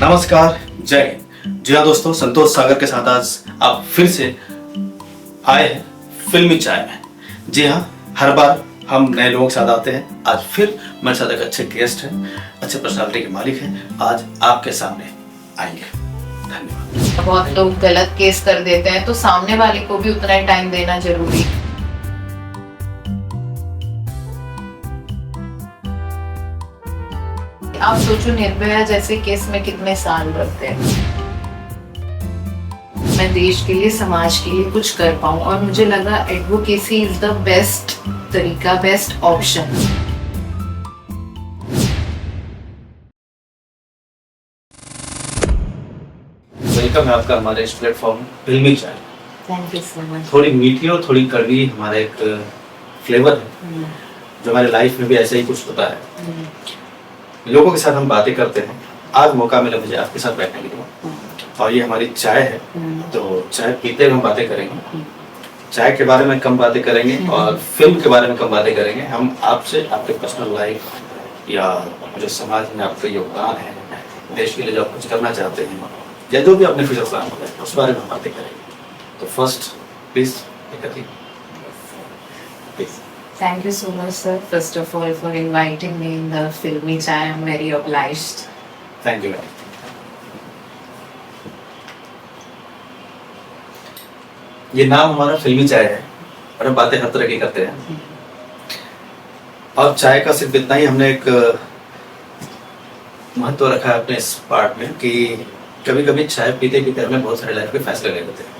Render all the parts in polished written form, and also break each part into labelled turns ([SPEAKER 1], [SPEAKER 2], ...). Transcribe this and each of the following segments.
[SPEAKER 1] नमस्कार, जय हिंद। जी हाँ दोस्तों, संतोष सागर के साथ आज आप फिर से आए हैं फिल्मी चाय में। जी हाँ, हर बार हम नए लोगों के साथ आते हैं। आज फिर मेरे साथ एक अच्छे गेस्ट हैं, अच्छे पर्सनालिटी के मालिक हैं, आज आपके सामने आएंगे। धन्यवाद।
[SPEAKER 2] बहुत लोग गलत केस कर देते हैं, तो सामने वाले को भी उतना ही टाइम देना जरूरी है। आप सोचो, निर्भया जैसे केस में कितने साल लगते हैं। मैं देश के लिए, समाज के लिए कुछ कर पाऊं, और मुझे लगा एडवोकेसी इज द बेस्ट तरीका, बेस्ट ऑप्शन।
[SPEAKER 1] वेलकम है आपका हमारे इस प्लेटफॉर्म फिल्मी चाय।
[SPEAKER 2] Thank you so much.
[SPEAKER 1] थोड़ी मीठी और थोड़ी कड़वी हमारा एक फ्लेवर है जो हमारे लाइफ में भी ऐसे ही कुछ होता है। लोगों के साथ हम बातें करते हैं। आज मौका मिला मुझे आपके साथ बैठने के लिए, और ये हमारी चाय है, तो चाय पीते हुए हम बातें करेंगे। चाय के बारे में कम बातें करेंगे और फिल्म के बारे में कम बातें करेंगे। हम आपसे आपके पर्सनल लाइफ या जो समाज में आपका योगदान है, देश के लिए जो आप कुछ करना चाहते हैं, या जो भी अपने फ्यूचर प्लान होता है, उस बारे में हम बातें करेंगे। तो first please
[SPEAKER 2] Thank you so much, sir. First of all, for inviting me in the Filmy Chai. I'm very obliged.
[SPEAKER 1] Thank you. ये नाम हमारा फिल्मी चाय है और हम बातें हर तरह की करते हैं। और चाय का सिर्फ इतना ही हमने एक महत्व रखा है अपने इस पार्ट में कि कभी कभी चाय पीते पीते हमें बहुत सारे लाइफ के फैसले लेने होते हैं।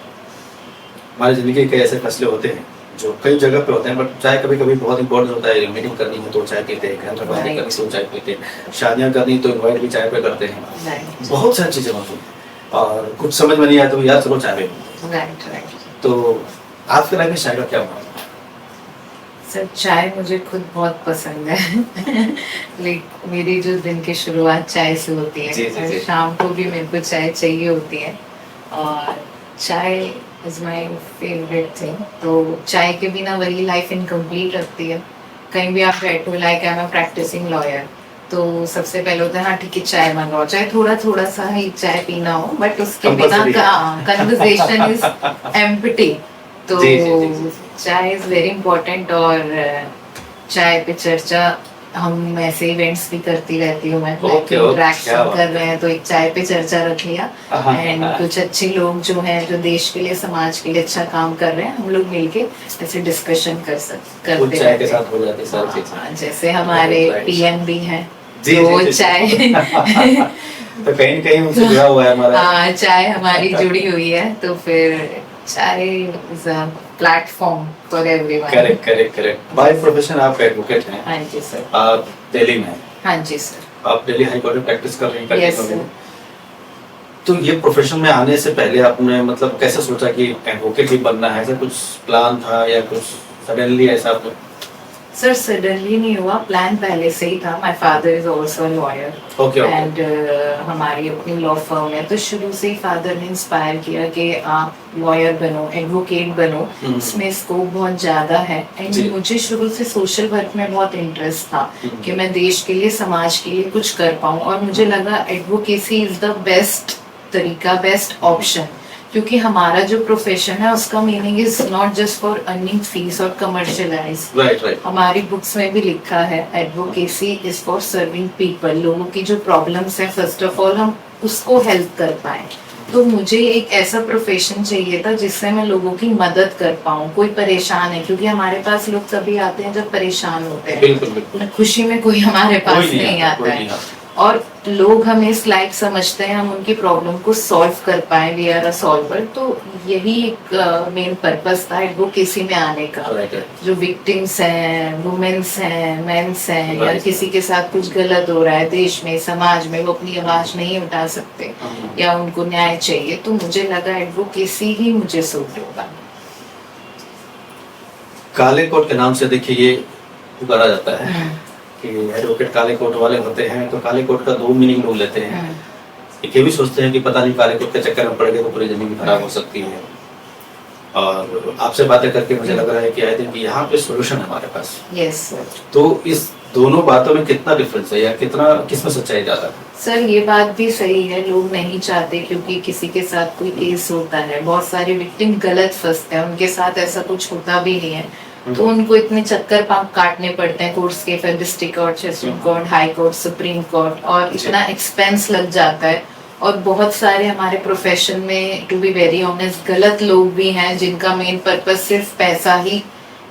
[SPEAKER 1] हमारी जिंदगी के ऐसे फैसले होते हैं जो कई जगह पे होते हैं, बट चाय कभी कभी बहुत इंपॉर्टेंट होता है। मीटिंग करनी है तो चाय पीते हैं, घर में बातें करनी तो चाय पीते हैं, शादियाँ करनी तो इन्वाइट भी चाय पे करते हैं। बहुत सारी चीज़ें होती हैं और कुछ समझ में नहीं आया तो यार चलो चाय पे। तो आपके लाइफ में चाय का क्या हुआ?
[SPEAKER 2] सर, चाय मुझे खुद बहुत पसंद है। लाइक मेरी जो दिन की शुरुआत चाय से होती है,
[SPEAKER 1] जी।
[SPEAKER 2] शाम को भी मेरे को चाय चाहिए होती है, और चाय इज माई फेवरेट थिंग। तो चाय के बिना वही लाइफ इनकम्प्लीट लगती है। कहीं भी आप बैठो, like I am practising lawyer, तो सबसे पहले होता है हाँ ठीक है चाय मंगाओ, चाहे थोड़ा थोड़ा सा ही चाय पीना हो, बट उसके बिना कन्वर्सेशन इज एम्प्टी। तो चाय इज वेरी इम्पोर्टेंट, और चाय पे चर्चा हम ऐसे इवेंट्स भी करती रहती हूँ मैं। इंटरेक्शन कर रहे हैं तो एक चाय पे चर्चा रख लिया, एंड कुछ अच्छे लोग जो हैं जो देश के लिए, समाज के लिए अच्छा काम कर रहे हैं, हम लोग मिलके ऐसे डिस्कशन करते हैं। जैसे हमारे पीएम भी हैं, तो चाय
[SPEAKER 1] तो कहीं कहीं उनसे जुड़ा हुआ है हमारा।
[SPEAKER 2] हाँ, चाय हमारी जुड़ी हुई है, तो फिर चाय is a platform for everyone.
[SPEAKER 1] Correct. By profession आप एडवोकेट हैं।
[SPEAKER 2] हाँ जी सर।
[SPEAKER 1] आप दिल्ली में हैं।
[SPEAKER 2] हाँ जी सर।
[SPEAKER 1] आप दिल्ली हाई कोर्ट में प्रैक्टिस कर रही हैं।
[SPEAKER 2] Yes sir.
[SPEAKER 1] तो ये प्रोफेशन में आने से पहले आपने मतलब कैसे सोचा कि एडवोकेट ही बनना है? ऐसा कुछ प्लान था या कुछ सडनली ऐसा आपने?
[SPEAKER 2] सर, सडनली नहीं हुआ, प्लान पहले से ही था। My father is also lawyer, and हमारी अपनी लॉ फर्म है, तो शुरू से ही फादर ने इंस्पायर किया कि आप लॉयर बनो, एडवोकेट बनो, इसमें स्कोप बहुत ज्यादा है। एंड मुझे शुरू से सोशल वर्क में बहुत इंटरेस्ट था कि मैं देश के लिए, समाज के लिए कुछ कर पाऊँ, और मुझे लगा एडवोकेसी इज द बेस्ट तरीका, बेस्ट ऑप्शन, क्योंकि हमारा जो प्रोफेशन है उसका meaning is not just for earning fees और कमर्शियलाइज।
[SPEAKER 1] राइट।
[SPEAKER 2] हमारी बुक्स में भी लिखा है advocacy is for serving people. लोगों की जो प्रॉब्लम्स है, फर्स्ट ऑफ ऑल हम उसको हेल्प कर पाए। तो मुझे एक ऐसा प्रोफेशन चाहिए था जिससे मैं लोगों की मदद कर पाऊँ। कोई परेशान है, क्योंकि हमारे पास लोग तभी आते हैं जब परेशान होते हैं।
[SPEAKER 1] बिल्कुल।
[SPEAKER 2] खुशी में कोई हमारे पास नहीं आता है, और लोग हमें इस लायक समझते हैं हम उनकी प्रॉब्लम को सॉल्व कर पाए, वी आर अ सॉल्वर। तो यही एक मेन पर्पस था एडवोकेसी में आने का। जो विक्टिम्स हैं, वुमेन्स हैं, मेंस हैं, या किसी के साथ कुछ गलत हो रहा है देश में, समाज में, वो अपनी आवाज नहीं उठा सकते या उनको न्याय चाहिए, तो मुझे लगा एडवोकेसी ही मुझे सूट होगा।
[SPEAKER 1] काले कोट के नाम से देखिए ये पुकारा जाता है कि एडवोकेट काले कोट वाले होते हैं, तो काले कोट का दो मीनिंग लोग लेते हैं। एक ये भी सोचते हैं कि पता नहीं काले कोट के चक्कर में पड़ गए तो पूरी जिंदगी खराब हो सकती है। और आपसे बातें करके मुझे लग रहा है कि आई थिंक यहाँ पे सोल्यूशन है हमारे पास।
[SPEAKER 2] Yes sir.
[SPEAKER 1] तो इस दोनों बातों में कितना डिफरेंस है या कितना किसमें सच्चाई ज्यादा है?
[SPEAKER 2] सर ये बात भी सही है, लोग नहीं चाहते क्योंकि किसी के साथ कोई केस होता है, बहुत सारे विक्टिम गलत फंसते हैं, उनके साथ ऐसा कुछ होता भी नहीं है, तो उनको इतने चक्कर काटने पड़ते हैं कोर्ट्स के, फिर district court, session court, high court, supreme court, और इतना एक्सपेंस लग जाता है। और बहुत सारे हमारे प्रोफेशन में टू बी वेरी ऑनेस्ट गलत लोग भी हैं जिनका मेन पर्पस सिर्फ पैसा ही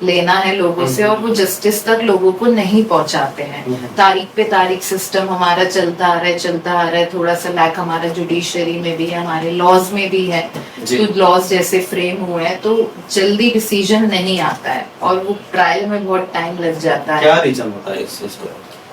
[SPEAKER 2] लेना है लोगों से, और वो जस्टिस तक लोगों को नहीं पहुंचाते हैं। तारीख पे तारीख सिस्टम हमारा चलता आ रहा है, थोड़ा सा लैक हमारा जुडिशरी में भी है, हमारे लॉज में भी है। तो लॉज जैसे फ्रेम हुए हैं तो जल्दी डिसीजन नहीं आता है और वो ट्रायल में बहुत टाइम लग जाता है।
[SPEAKER 1] क्या रीजन होता है इस चीज को?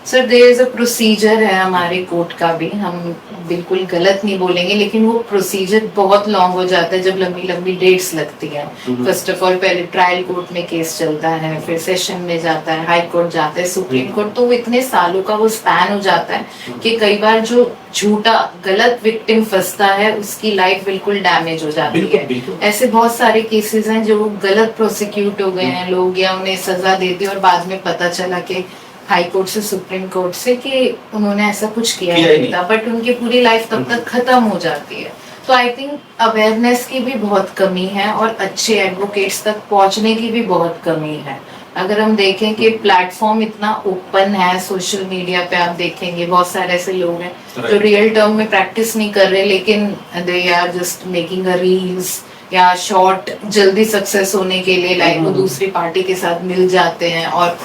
[SPEAKER 2] Sir there is a procedure है हमारे कोर्ट का भी, हम बिल्कुल गलत नहीं बोलेंगे, लेकिन वो प्रोसीजर बहुत लॉन्ग हो जाता है जब लंबी लंबी डेट्स लगती है। फर्स्ट ऑफ ऑल पहले ट्रायल कोर्ट में केस चलता है, फिर सेशन में जाता है, हाई कोर्ट जाता है, सुप्रीम कोर्ट, तो वो इतने सालों का वो स्पैन हो जाता है कि कई बार जो झूठा गलत विक्टिम फंसता है उसकी लाइफ बिल्कुल डैमेज हो जाती है। ऐसे बहुत सारे केसेस हैं जो गलत प्रोसिक्यूट हो गए हैं लोग, या उन्हें सजा देती है और बाद में पता चला कि हाई कोर्ट से, सुप्रीम कोर्ट से, कि उन्होंने ऐसा कुछ किया ही नहीं था, बट उनकी पूरी लाइफ तब तक खत्म हो जाती है। तो आई थिंक अवेयरनेस की भी बहुत कमी है और अच्छे एडवोकेट्स तक पहुंचने की भी बहुत कमी है। अगर हम देखें कि प्लेटफॉर्म इतना ओपन है सोशल मीडिया पे, आप देखेंगे बहुत सारे ऐसे लोग हैं जो रियल टर्म में प्रैक्टिस नहीं कर रहे, लेकिन they are just making a reels या शॉर्ट जल्दी सक्सेस होने के लिए, लाइक वो दूसरी पार्टी के साथ मिल जाते हैं और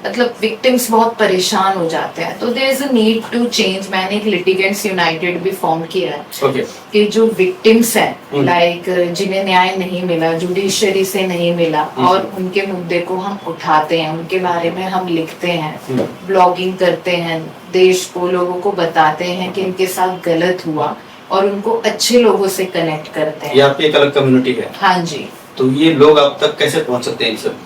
[SPEAKER 2] मतलब विक्टिम्स बहुत परेशान हो जाते हैं। तो there is a need to change. मैंने एक लिटिगेंट्स यूनाइटेड भी फॉर्म किया है कि जो विक्टिम्स हैं लाइक जिन्हें न्याय नहीं मिला, जुडिशरी से नहीं मिला, और उनके मुद्दे को हम उठाते हैं, उनके बारे में हम लिखते हैं, ब्लॉगिंग करते हैं, देश को, लोगों को बताते हैं कि इनके साथ गलत हुआ और उनको अच्छे लोगों से कनेक्ट करते हैं।
[SPEAKER 1] ये आपकी एक अलग कम्युनिटी है?
[SPEAKER 2] हाँ जी।
[SPEAKER 1] तो ये लोग आप तक कैसे पहुंच सकते हैं इन सब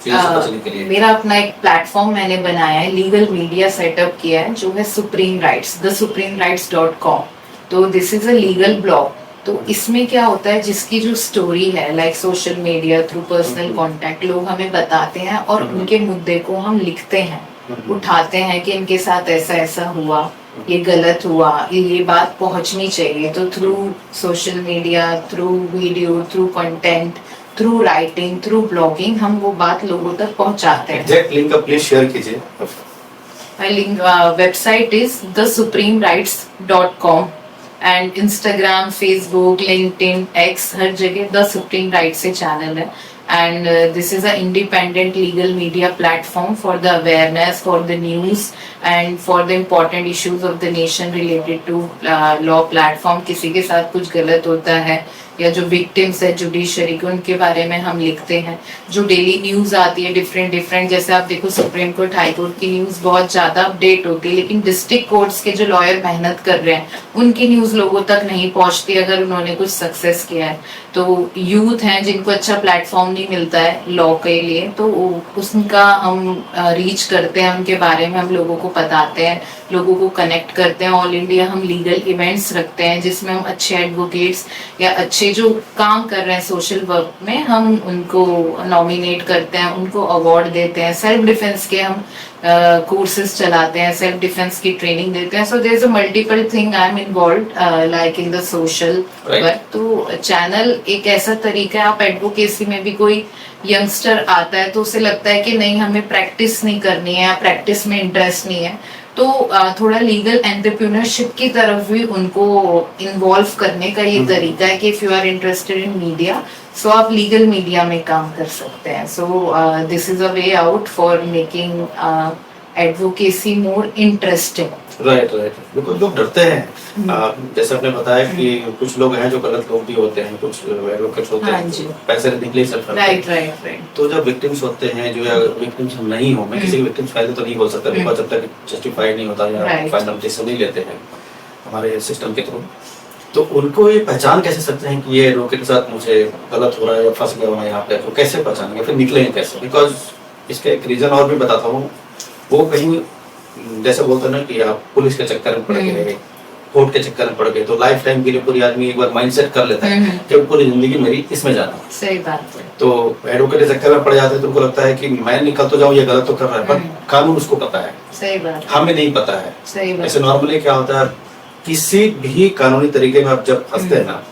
[SPEAKER 2] मेरा अपना एक प्लेटफॉर्म मैंने बनाया है, लीगल मीडिया सेटअप किया है, जो है सुप्रीम राइट्स, thesupremerights.com। तो this is a legal blog. तो इसमें क्या होता है, जिसकी जो स्टोरी है like social media through personal contact, लोग हमें बताते हैं और उनके मुद्दे को हम लिखते हैं, उठाते हैं कि इनके साथ ऐसा ऐसा हुआ, ये गलत हुआ, ये बात पहुंचनी चाहिए। तो through social media, through video, through content, through writing, through blogging हम वो बात लोगों तक पहुंचाते हैं।
[SPEAKER 1] एग्जैक्ट लिंक का प्लीज शेयर कीजिए।
[SPEAKER 2] My link website is thesupremerights.com and Instagram, Facebook, LinkedIn, X, हर जगह The Supreme Rights से चैनल है। And this is an independent legal media platform for the awareness, for the news and for the important issues of the nation related to law platform। किसी के साथ कुछ गलत होता है या जो विक्टिम्स है जुडिशरी के, उनके बारे में हम लिखते हैं। जो डेली न्यूज़ आती है डिफरेंट, जैसे आप देखो सुप्रीम कोर्ट, हाई कोर्ट की न्यूज़ बहुत ज़्यादा अपडेट होती है, लेकिन डिस्ट्रिक्ट कोर्ट्स के जो लॉयर मेहनत कर रहे हैं उनकी न्यूज़ लोगों तक नहीं पहुंचती अगर उन्होंने कुछ सक्सेस किया है। तो यूथ हैं जिनको अच्छा प्लेटफॉर्म नहीं मिलता है लॉ के लिए, तो उसका हम रीच करते हैं, उनके बारे में हम लोगों को बताते हैं, लोगों को कनेक्ट करते हैं। ऑल इंडिया हम लीगल इवेंट्स रखते हैं जिसमें हम अच्छे एडवोकेट्स या अच्छे जो काम कर रहे हैं सोशल वर्क में, हम उनको नॉमिनेट करते हैं, उनको अवार्ड देते हैं। सेल्फ डिफेंस के हम कोर्सेज चलाते हैं, सेल्फ डिफेंस की ट्रेनिंग देते हैं। So there is a multiple thing I am involved like in the social work. तो चैनल एक ऐसा तरीका है, आप एडवोकेसी में भी कोई यंगस्टर आता है तो उसे लगता है कि नहीं हमें प्रैक्टिस नहीं करनी है, प्रैक्टिस में इंटरेस्ट नहीं है, तो थोड़ा लीगल एंटरप्रेन्योरशिप की तरफ भी उनको इन्वॉल्व करने का ये तरीका है कि if you are interested in media, so आप लीगल मीडिया में काम कर सकते हैं। So this is a way out for making advocacy more interesting.
[SPEAKER 1] Right. बिल्कुल, लोग डरते हैं। जैसे आपने बताया कि कुछ लोग हैं जो गलत लोग भी होते हैं, कुछ एडवोकेट्स होते हैं पैसे निकले सब।
[SPEAKER 2] राइट।
[SPEAKER 1] तो जब विक्टिम्स होते हैं, जो या विक्टिम्स हम नहीं हो, मैं किसी के विक्टिम्स फायदे तो नहीं बोल सकता, बिकॉज जब तक जस्टिफाई नहीं होता या फाइनल डिसीजन नहीं लेते हैं हमारे सिस्टम के थ्रू, तो उनको ये पहचान कैसे सकते हैं कि ये एडवोकेट के साथ मुझे गलत हो रहा है या फंस गया हूँ यहाँ पे, तो कैसे पहचानेंगे, फिर निकलेंगे कैसे? बिकॉज इसका एक रीजन और भी बताता हूँ, वो कहीं जैसे बोलते हैं ना कि आप पुलिस के चक्कर में पड़ गए, कोर्ट के चक्कर में पड़ गए तो लाइफ टाइम के लिए पूरी आदमी एक बार माइंडसेट कर लेता है कि पूरी जिंदगी मेरी इसमें जाना है।
[SPEAKER 2] सही बात है।
[SPEAKER 1] तो एडवोकेट के चक्कर में पड़ जाते हैं तो उनको लगता है कि मैं निकल तो जाऊँ, ये गलत तो कर रहा है, पर कानून उसको पता है,
[SPEAKER 2] सही बात,
[SPEAKER 1] हमें नहीं पता है।
[SPEAKER 2] सही बात।
[SPEAKER 1] ऐसे नॉर्मली क्या होता है, किसी भी कानूनी तरीके में आप जब फंसते हैं ना,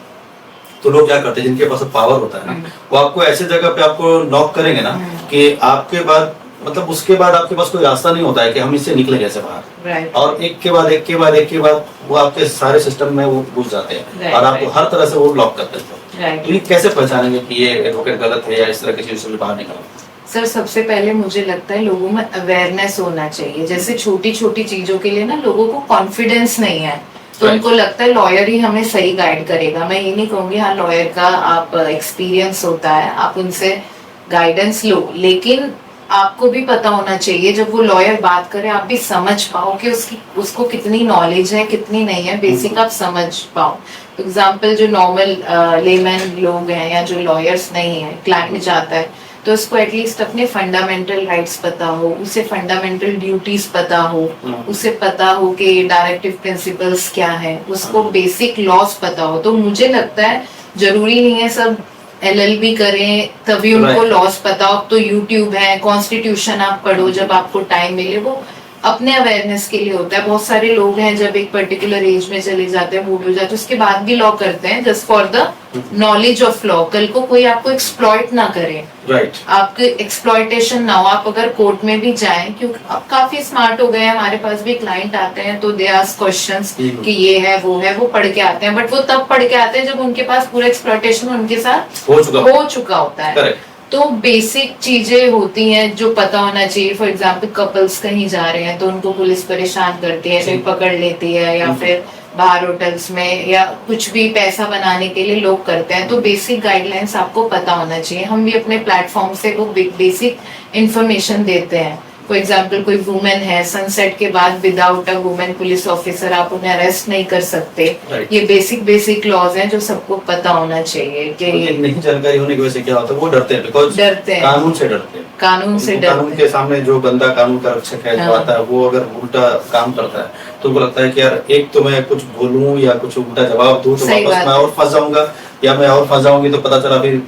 [SPEAKER 1] तो लोग क्या करते हैं, जिनके पास पावर होता है ना, वो आपको ऐसे जगह पे आपको नॉक करेंगे ना कि आपके बाद मतलब उसके बाद आपके पास कोई रास्ता नहीं होता है कि हम इससे निकले कैसे बाहर। और एक के बाद वो आपके सारे सिस्टम में वो घुस जाते हैं और आपको हर तरह से वो ब्लॉक कर देते हैं। तो ये कैसे पहचानेंगे कि ये एडवोकेट गलत है या इस तरह की चीजों से बाहर निकलना?
[SPEAKER 2] सर सबसे पहले मुझे लगता है लोगों में अवेयरनेस होना चाहिए। जैसे छोटी छोटी चीजों के लिए ना लोगों को कॉन्फिडेंस नहीं है, तो उनको लगता है लॉयर ही हमें सही गाइड करेगा। मैं ये नहीं कहूंगी, हाँ लॉयर का आप एक्सपीरियंस होता है, आप उनसे गाइडेंस लो, लेकिन आपको भी पता होना चाहिए जब वो लॉयर बात करे आप भी समझ पाओ कि उसको कितनी नॉलेज है कितनी नहीं है, बेसिक आप समझ पाओ। एग्जाम्पल जो नॉर्मल लेमैन लोग हैं या जो लॉयर्स नहीं है, क्लाइंट जाता है तो उसको एटलीस्ट अपने फंडामेंटल राइट्स पता हो, उसे फंडामेंटल ड्यूटीज पता हो, उसे पता हो कि डायरेक्टिव प्रिंसिपल्स क्या है, उसको बेसिक लॉस पता हो। तो मुझे लगता है जरूरी नहीं है सब LLB करें तभी उनको लॉस पता हो। तो यूट्यूब है, कॉन्स्टिट्यूशन आप पढ़ो जब आपको टाइम मिले, वो अपने अवेयरनेस के लिए होता है। बहुत सारे लोग हैं जब एक पर्टिकुलर एज में चले जाते हैं, बूढ़े हो जाते हैं, उसके बाद भी लॉ करते हैं just for the knowledge of law. कल को कोई आपको एक्सप्लॉइट ना करे, आपके एक्सप्लॉइटेशन ना हो। आप अगर कोर्ट में भी जाएं, क्योंकि आप काफी स्मार्ट हो गए हैं, हमारे पास भी क्लाइंट आते हैं तो दे आस्क क्वेश्चंस कि ये है वो पढ़ के आते हैं, बट वो तब पढ़ के आते हैं जब उनके पास पूरा एक्सप्लॉइटेशन उनके साथ हो चुका होता है। तो बेसिक चीजें होती हैं जो पता होना चाहिए। फॉर एग्जाम्पल कपल्स कहीं जा रहे हैं तो उनको पुलिस परेशान करती है, कोई पकड़ लेती है, या फिर बाहर होटल्स में या कुछ भी पैसा बनाने के लिए लोग करते हैं। तो बेसिक गाइडलाइंस आपको पता होना चाहिए। हम भी अपने प्लेटफॉर्म से वो बेसिक इंफॉर्मेशन देते हैं। फॉर एग्जाम्पल कोई वुमेन है, सनसेट के बाद without a women police officer आप उन्हें अरेस्ट नहीं कर सकते। ये बेसिक लॉज हैं जो सबको पता होना चाहिए कि
[SPEAKER 1] नहीं जानकारी होने की वजह से क्या होता है, वो डरते हैं, डरते हैं, कानून से डरते हैं। कानून के सामने जो बंदा कानून का रक्षक है जो आता है, वो अगर उल्टा काम करता है तो उनको लगता है कि यार एक तो मैं कुछ बोलूं या कुछ उल्टा जवाब दूं तो वापस मैं और फंस जाऊंगा, या मैं और फंस जाऊंगी तो पता चला फिर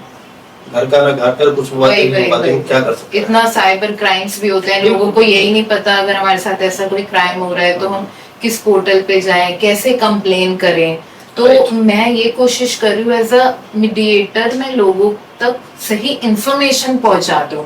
[SPEAKER 1] घर का ना घर पर कुछ हुआ क्या कर सकते।
[SPEAKER 2] इतना साइबर क्राइम्स भी होते हैं, लोगों को यही नहीं पता अगर हमारे साथ ऐसा कोई क्राइम हो रहा है तो हम किस पोर्टल पे जाएं, कैसे कंप्लेन करें। तो मैं ये कोशिश कर रही हूँ एज अ मीडिएटर, मैं लोगों तक सही इंफॉर्मेशन पहुंचा दूं,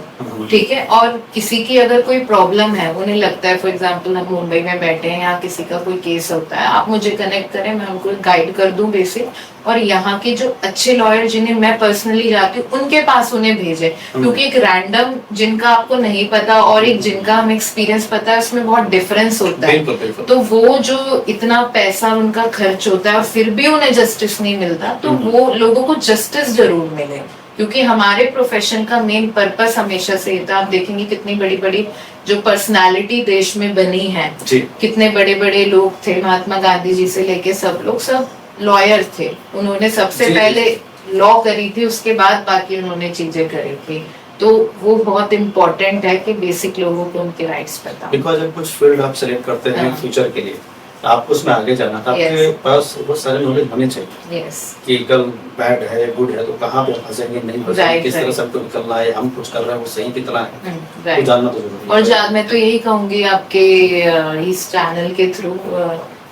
[SPEAKER 2] ठीक है। और किसी की अगर कोई प्रॉब्लम है, उन्हें लगता है फॉर एग्जांपल हम मुंबई में बैठे हैं, यहाँ किसी का कोई केस होता है, आप मुझे कनेक्ट करें, मैं उनको गाइड कर दूं बेसिक। और यहाँ के जो अच्छे लॉयर जिन्हें मैं पर्सनली जाती हूँ उनके पास उन्हें भेजे, क्योंकि एक रैंडम जिनका आपको नहीं पता और एक जिनका हमें एक्सपीरियंस पता है उसमें बहुत डिफरेंस होता है। तो वो जो इतना पैसा उनका खर्च होता है और फिर भी उन्हें जस्टिस नहीं मिलता, तो वो लोगों को जस्टिस जरूर मिले। क्योंकि हमारे प्रोफेशन का मेन पर्पस हमेशा से था, आप देखेंगे कितनी बड़ी बड़ी जो पर्सनालिटी देश में बनी है, कितने बड़े बड़े लोग थे, महात्मा गांधी जी से लेके सब लोग सब लॉयर थे। उन्होंने सबसे पहले लॉ करी थी, उसके बाद बाकी उन्होंने चीजें करी थी। तो वो बहुत इम्पोर्टेंट है कि बेसिक लोगों को उनके राइट्स पता।
[SPEAKER 1] बिकॉज जब कुछ फील्ड आप सेलेक्ट करते हैं फ्यूचर के लिए, आपको उसमें आगे जाना था, आपके पास बहुत सारे नॉलेज होने चाहिए कि कल बैड है गुड है तो कहाँ पे फंसेंगे नहीं फंसेंगे, किस तरह से हमको निकलना है, हम कुछ कर रहे हैं वो सही कितना है, तो जानना तो जरूरी है।
[SPEAKER 2] और मैं तो यही कहूंगी आपके इस चैनल के थ्रू,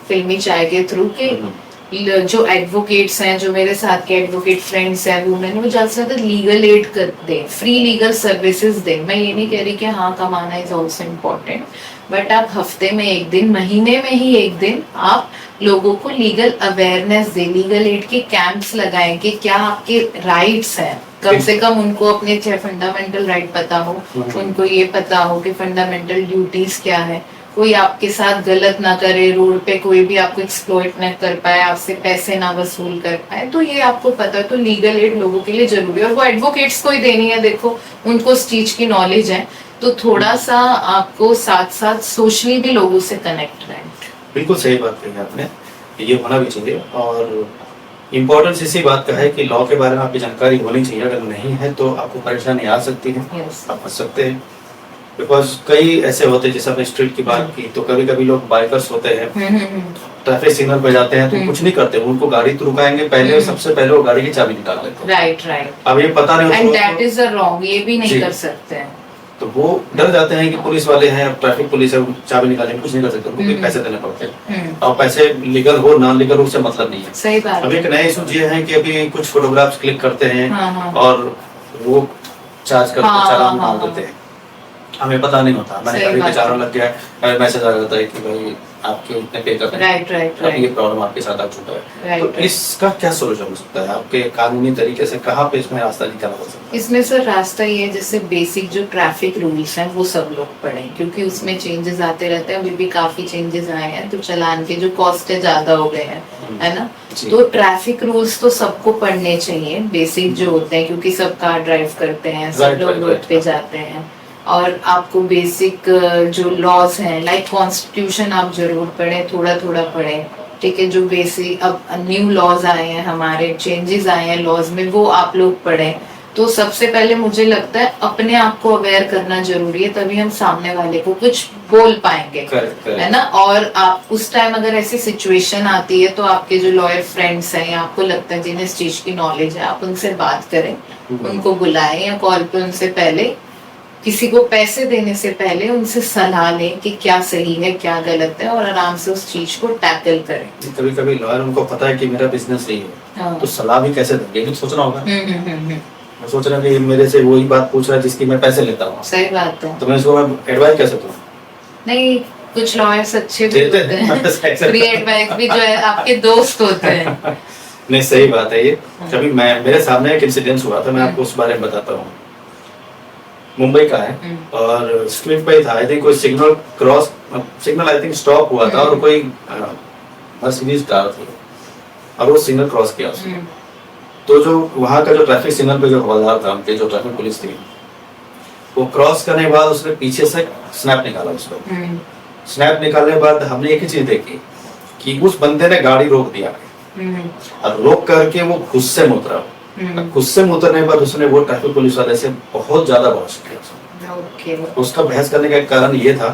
[SPEAKER 2] फिल्मी चाय के थ्रू, कि जो एडवोकेट्स हैं, जो मेरे साथ के एडवोकेट फ्रेंड्स हैं वुमेन, वो ज्यादा से ज्यादा लीगल एड कर दे, फ्री लीगल सर्विसेज दे। मैं ये नहीं कह रही कि हाँ कमाना इज ऑल्सो इम्पोर्टेंट, बट आप हफ्ते में एक दिन, महीने में ही एक दिन आप लोगों को लीगल अवेयरनेस दे, लीगल एड के कैंप्स लगाएं कि क्या आपके राइट्स हैं। कम से कम उनको अपने फंडामेंटल राइट पता हो, उनको ये पता हो कि फंडामेंटल ड्यूटीज क्या है, कोई आपके साथ गलत ना करे, रोड पे कोई भी आपको एक्सप्लॉइट ना कर पाए, आपसे पैसे ना वसूल कर पाए, तो ये आपको पता है। तो लीगल एड लोगों के लिए जरूरी है और वो एडवोकेट्स को ही देनी है। देखो उनको इस चीज की नॉलेज है, तो थोड़ा सा आपको साथ साथ सोशली भी लोगों से कनेक्ट रहें।
[SPEAKER 1] बिल्कुल सही बात कही आपने, ये होना भी चाहिए। और इम्पोर्टेंस इसी बात का है कि लॉ के बारे में आपकी जानकारी होनी चाहिए। अगर नहीं है तो आपको परेशानी आ सकती है, आप फंस सकते हैं। बिकॉज कई ऐसे होते हैं, जैसे आपने स्ट्रीट की बात की, तो कभी कभी लोग बाइकर्स होते हैं ट्रैफिक सिग्नल पे जाते हैं तो कुछ नहीं करते, उनको गाड़ी तो रुकाएंगे पहले, सबसे पहले वो गाड़ी की चाबी निकाल लेते हैं।
[SPEAKER 2] राइट।
[SPEAKER 1] अब ये पता नहीं
[SPEAKER 2] एंड
[SPEAKER 1] होता
[SPEAKER 2] दैट इज अ रॉन्ग, ये भी नहीं
[SPEAKER 1] जी।
[SPEAKER 2] कर सकते हैं।
[SPEAKER 1] तो वो डर जाते हैं कि पुलिस वाले हैं, ट्रैफिक पुलिस है, चाबी निकालेंगे, कुछ नहीं कर सकते, उनको भी पैसे देने पड़ते हैं। और पैसे लीगल हो नॉन लीगल उससे मतलब नहीं है।
[SPEAKER 2] सही बात
[SPEAKER 1] अभी
[SPEAKER 2] है।
[SPEAKER 1] एक नया इशू ये है कि अभी कुछ फोटोग्राफ्स क्लिक करते हैं
[SPEAKER 2] हाँ।
[SPEAKER 1] और वो चार्ज करते
[SPEAKER 2] हाँ,
[SPEAKER 1] चालान
[SPEAKER 2] हाँ,
[SPEAKER 1] मार देते हैं, हमें पता नहीं होता। मैंने
[SPEAKER 2] सही
[SPEAKER 1] कभी
[SPEAKER 2] बात
[SPEAKER 1] चालान
[SPEAKER 2] है।
[SPEAKER 1] लग गया, मैसेज आ जाता है कि भाई आपके इतने पे कर रहे हैं,
[SPEAKER 2] राइट।
[SPEAKER 1] अब ये प्रॉब्लम आपके साथ आ चुका है। तो इसका क्या सोल्यूशन हो सकता है आपके कानूनी तरीके से, कहाँ पे इसमें रास्ता निकाला जा सकता है?
[SPEAKER 2] इसमें सर रास्ता ये है, जैसे बेसिक जो ट्रैफिक रूल्स हैं वो सब लोग पढ़ें, क्योंकि उसमें चेंजेस आते रहते हैं। अभी भी काफी चेंजेस आए हैं, तो चलान के जो कॉस्ट है ज्यादा हो गए हैं, है ना।
[SPEAKER 1] जी।
[SPEAKER 2] तो ट्रैफिक रूल्स तो सबको पढ़ने चाहिए, बेसिक जो होते हैं, क्योंकि सब कार ड्राइव करते हैं, सब
[SPEAKER 1] Right,
[SPEAKER 2] लोग
[SPEAKER 1] right,
[SPEAKER 2] रोड
[SPEAKER 1] right.
[SPEAKER 2] पे जाते हैं। और आपको बेसिक जो लॉज हैं, लाइक कॉन्स्टिट्यूशन आप जरूर पढ़ें, थोड़ा पढ़ें, ठीक है। जो बेसिक अब न्यू लॉज आए हैं, हमारे चेंजेस आए हैं लॉज में, वो आप लोग पढ़ें। तो सबसे पहले मुझे लगता है अपने आप को अवेयर करना जरूरी है, तभी हम सामने वाले को कुछ बोल पाएंगे, है ना। और आप उस टाइम अगर ऐसी सिचुएशन आती है तो आपके जो लॉयर फ्रेंड्स हैं या आपको लगता है जिन्हें इस चीज की नॉलेज है, आप उनसे बात करें, उनको बुलाएं या कॉल पे उनसे पहले, किसी को पैसे देने से पहले उनसे सलाह लें कि क्या सही है क्या गलत है, और आराम से उस चीज को टैकल करें।
[SPEAKER 1] कभी कभी लॉयर उनको पता है कि मेरा बिजनेस नहीं है,
[SPEAKER 2] हाँ।
[SPEAKER 1] तो सलाह भी कैसे देंगे, ये भी सोचना होगा।
[SPEAKER 2] हम्म।
[SPEAKER 1] मैं सोच रहा हूँ कि मेरे से वही बात पूछ रहा है जिसकी मैं पैसे लेता हूँ,
[SPEAKER 2] सही बात है।
[SPEAKER 1] तो मैं इसको एडवाइस कैसे दूँ?
[SPEAKER 2] नहीं, कुछ लॉयर्स अच्छे भी
[SPEAKER 1] देते
[SPEAKER 2] होते
[SPEAKER 1] हैं।
[SPEAKER 2] हैं, फ्री एडवाइस भी जो है आपके दोस्त होते हैं।
[SPEAKER 1] नहीं सही बात है ये। कभी मेरे सामने एक इंसिडेंस हुआ था, मैं आपको उस बारे में बताता हूँ। मुंबई का है और स्क्रीन पे था, आई थिंक कोई सिग्नल आई थिंक स्टॉप हुआ था और कोई मर्सिडीज कार थी और वो सिग्नल क्रॉस किया उसने। तो जो वहाँ का जो ट्रैफिक सिग्नल पे जो हवलदार था, उनके जो ट्रैफिक पुलिस थी, वो क्रॉस करने के बाद उसने पीछे से स्नैप निकाला उसको। स्नैप निकालने के बाद हमने एक ही चीज देखी कि उस बंदे ने गाड़ी रोक दिया और रोक करके वो गुस्से में उतरा। गुस्से में उतरने के बाद उसने वो ट्रैफिक पुलिस वाले से बहुत ज्यादा बहस किया। उसका बहस करने का कारण ये था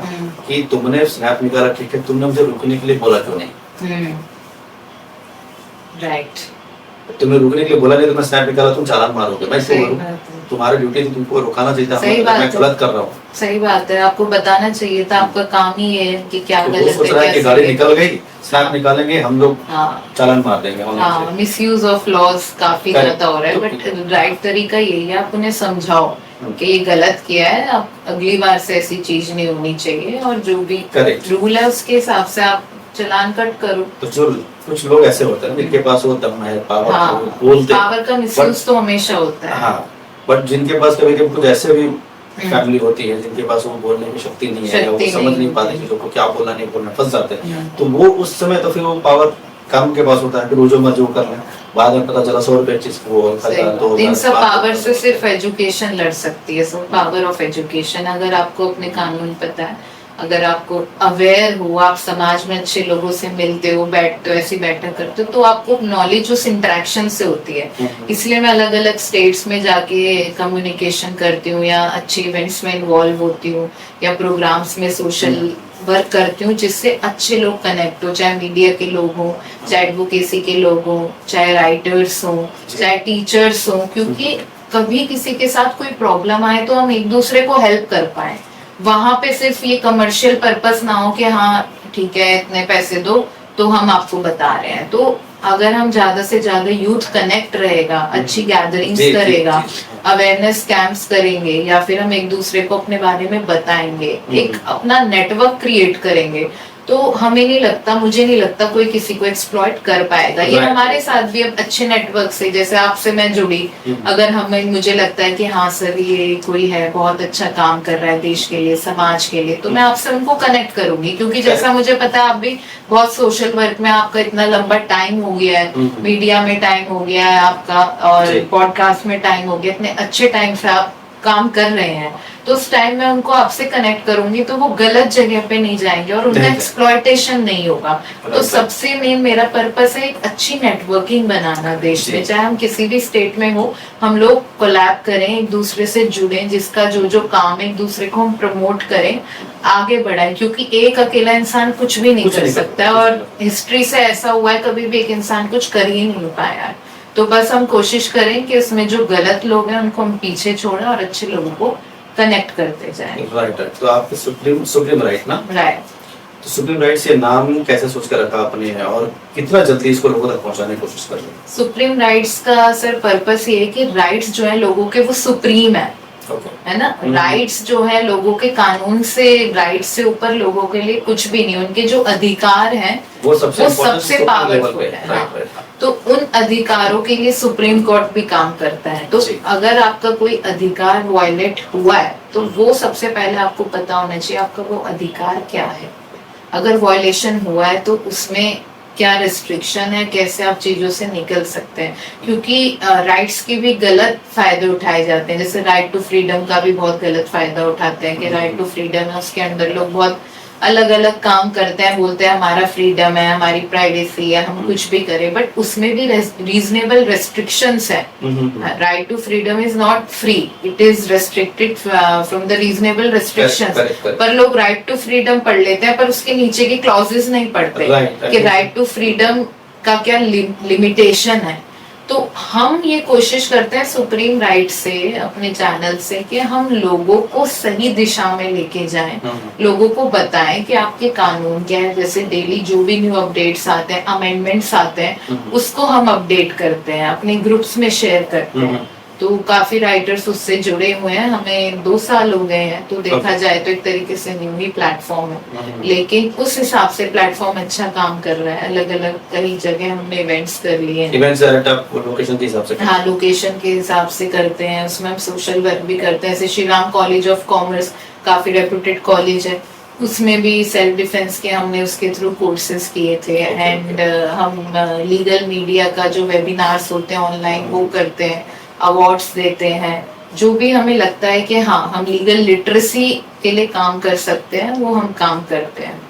[SPEAKER 1] कि तुमने स्नैप निकाला, ठीक है, तुमने मुझे रुकने के लिए बोला क्यों नहीं?
[SPEAKER 2] राइट।
[SPEAKER 1] तुमने रुकने के लिए बोला नहीं तो मैं स्नैप निकाला, तुम चालान मारोगे, मैं क्यों मारूं? तुम्हारी ड्यूटी थी, तुमको रुकाना चाहिए था, मैं गलत कर रहा हूँ।
[SPEAKER 2] सही बात है, आपको बताना चाहिए था, आपका काम ही है कि क्या
[SPEAKER 1] तो
[SPEAKER 2] गलत
[SPEAKER 1] सोच रहा है कि गाड़ी निकल गई, स्नैप निकालेंगे, हम लोग चालान मार देंगे।
[SPEAKER 2] हाँ, मिसयूज ऑफ लॉज काफी ज्यादा हो रहा है, बट राइट तरीका यही है, आप उन्हें समझाओ कि ये गलत किया है, आप अगली बार से ऐसी चीज नहीं होनी चाहिए, और जो भी रूल है उसके हिसाब से आप चलान कट करो।
[SPEAKER 1] तो जो कुछ लोग ऐसे होते हैं जिनके पास वो दम है, पावर, बोलते हैं,
[SPEAKER 2] पावर का मिसयूज तो हमेशा होता है।
[SPEAKER 1] हाँ, बट जिनके पास कभी कभी कुछ ऐसे भी फैमिली होती है जिनके पास वो बोलने की शक्ति नहीं है, या वो समझ नहीं पाते चीजों को, क्या बोलना नहीं बोलना, फंस जाते हैं। तो वो उस समय तो फिर वो पावर काम के पास होता है, फिर वो जो मर्जी कर लें, बाद में पता चला 100 रुपए चीज वो
[SPEAKER 2] इन सब पावर से सिर्फ एजुकेशन लड़ सकती है, सब पावर ऑफ एजुकेशन। अगर आपको अपने कानून पता है, अगर आपको अवेयर हो, आप समाज में अच्छे लोगों से मिलते हो, बैठते हो, ऐसी बैठक करते हो, तो आपको नॉलेज उस इंटरेक्शन से होती है। इसलिए मैं अलग अलग स्टेट्स में जाके कम्युनिकेशन करती हूँ, या अच्छे इवेंट्स में इन्वॉल्व होती हूँ, या प्रोग्राम्स में सोशल वर्क करती हूँ, जिससे अच्छे लोग कनेक्ट हो, चाहे मीडिया के लोग हों, चाहे एडवोकेसी के लोग हों, चाहे राइटर्स हों, चाहे टीचर्स हों, क्योंकि कभी किसी के साथ कोई प्रॉब्लम आए तो हम एक दूसरे को हेल्प कर पाए। वहां पे सिर्फ ये कमर्शियल पर्पस ना हो कि हाँ ठीक है इतने पैसे दो तो हम आपको बता रहे हैं। तो अगर हम ज्यादा से ज्यादा यूथ कनेक्ट रहेगा, अच्छी गैदरिंग्स करेगा, अवेयरनेस कैंप्स करेंगे, या फिर हम एक दूसरे को अपने बारे में बताएंगे, एक अपना नेटवर्क क्रिएट करेंगे, तो हमें नहीं लगता, मुझे नहीं लगता कोई किसी को एक्सप्लॉइट कर पाएगा। ये हमारे साथ भी अब अच्छे नेटवर्क से, जैसे आपसे मैं जुड़ी, अगर हमें मुझे लगता है कि हाँ सर ये कोई है बहुत अच्छा काम कर रहा है देश के लिए, समाज के लिए, तो मैं आपसे उनको कनेक्ट करूंगी, क्योंकि जैसा मुझे पता है आप भी बहुत सोशल वर्क में, आपका इतना लंबा टाइम हो गया है, मीडिया में टाइम हो गया है आपका, और पॉडकास्ट में टाइम हो गया, इतने अच्छे टाइम से आप काम कर रहे हैं, तो उस टाइम में उनको आपसे कनेक्ट करूंगी तो वो गलत जगह पे नहीं जाएंगे और उनका एक्सप्लॉयटेशन नहीं होगा। तो सबसे मेन मेरा पर्पस है एक अच्छी नेटवर्किंग बनाना देश में, चाहे हम किसी भी स्टेट में हो, हम लोग कोलैब करें, एक दूसरे से जुड़ें, जिसका जो जो काम है एक दूसरे को हम प्रमोट करें, आगे बढ़ाएं, क्योंकि एक अकेला इंसान कुछ भी नहीं कर सकता है और हिस्ट्री से ऐसा हुआ है कभी भी एक इंसान कुछ कर ही नहीं पाया है। तो बस हम कोशिश करें कि इसमें जो गलत लोग हैं उनको हम पीछे छोड़ें और अच्छे लोगों को कनेक्ट करते जाएं।
[SPEAKER 1] राइट। तो आपके सुप्रीम राइट ना?
[SPEAKER 2] राइट।
[SPEAKER 1] तो सुप्रीम राइट्स ये नाम कैसे सोच कर रखा आपने और कितना जल्दी इसको लोगों तक पहुंचाने की कोशिश कर रहे हैं?
[SPEAKER 2] सुप्रीम राइट्स का सर पर्पस ये है कि राइट्स जो है लोगों के वो सुप्रीम है, है ना। राइट्स जो है लोगों के, कानून से, राइट्स से ऊपर लोगों के लिए कुछ भी नहीं, उनके जो अधिकार हैं वो सबसे पावरफुल है। हाँ। तो उन अधिकारों के लिए सुप्रीम कोर्ट भी काम करता है। तो अगर आपका कोई अधिकार वायलेट हुआ है तो वो सबसे पहले आपको पता होना चाहिए आपका वो अधिकार क्या है। अगर वायलेशन हुआ है तो उसमें क्या रिस्ट्रिक्शन है, कैसे आप चीजों से निकल सकते हैं, क्योंकि राइट्स के भी गलत फायदे उठाए जाते हैं। जैसे राइट टू फ्रीडम का भी बहुत गलत फायदा उठाते हैं कि राइट टू फ्रीडम है, उसके अंदर लोग बहुत अलग अलग काम करते हैं, बोलते हैं हमारा फ्रीडम है, हमारी प्राइवेसी है, हम कुछ भी करें, बट उसमें भी रीजनेबल रेस्ट्रिक्शंस है। Right to freedom is not free, it is restricted from the reasonable restrictions. पर लोग राइट टू फ्रीडम पढ़ लेते हैं पर उसके नीचे के क्लॉजेस नहीं पढ़ते कि राइट टू फ्रीडम का क्या लिमिटेशन है। तो हम ये कोशिश करते हैं सुप्रीम राइट से, अपने चैनल से, कि हम लोगों को सही दिशा में लेके जाएं, लोगों को बताएं कि आपके कानून क्या है। जैसे डेली जो भी न्यू अपडेट्स आते हैं, अमेंडमेंट्स आते हैं, उसको हम अपडेट करते हैं, अपने ग्रुप्स में शेयर करते हैं। तो काफी राइटर्स उससे जुड़े हुए हैं, हमें 2 साल हो गए हैं, तो देखा जाए तो एक तरीके से न्यू ही प्लेटफॉर्म है, लेकिन उस हिसाब से प्लेटफॉर्म अच्छा काम कर रहा है। अलग अलग कई जगह हमने इवेंट्स कर लिए हैं।
[SPEAKER 1] इवेंट्स लोकेशन के हिसाब से?
[SPEAKER 2] हाँ, लोकेशन के हिसाब से करते हैं, उसमें हम सोशल वर्क भी करते हैं। जैसे Shri Ram college of commerce काफी रेप्यूटेड कॉलेज है, उसमें भी सेल्फ डिफेंस के हमने उसके थ्रू कोर्सेज किए थे। एंड हम लीगल मीडिया का जो वेबिनार्स होते हैं ऑनलाइन वो करते हैं, अवार्ड्स देते हैं। जो भी हमें लगता है कि हाँ हम लीगल लिटरेसी के लिए काम कर सकते हैं वो हम काम करते हैं।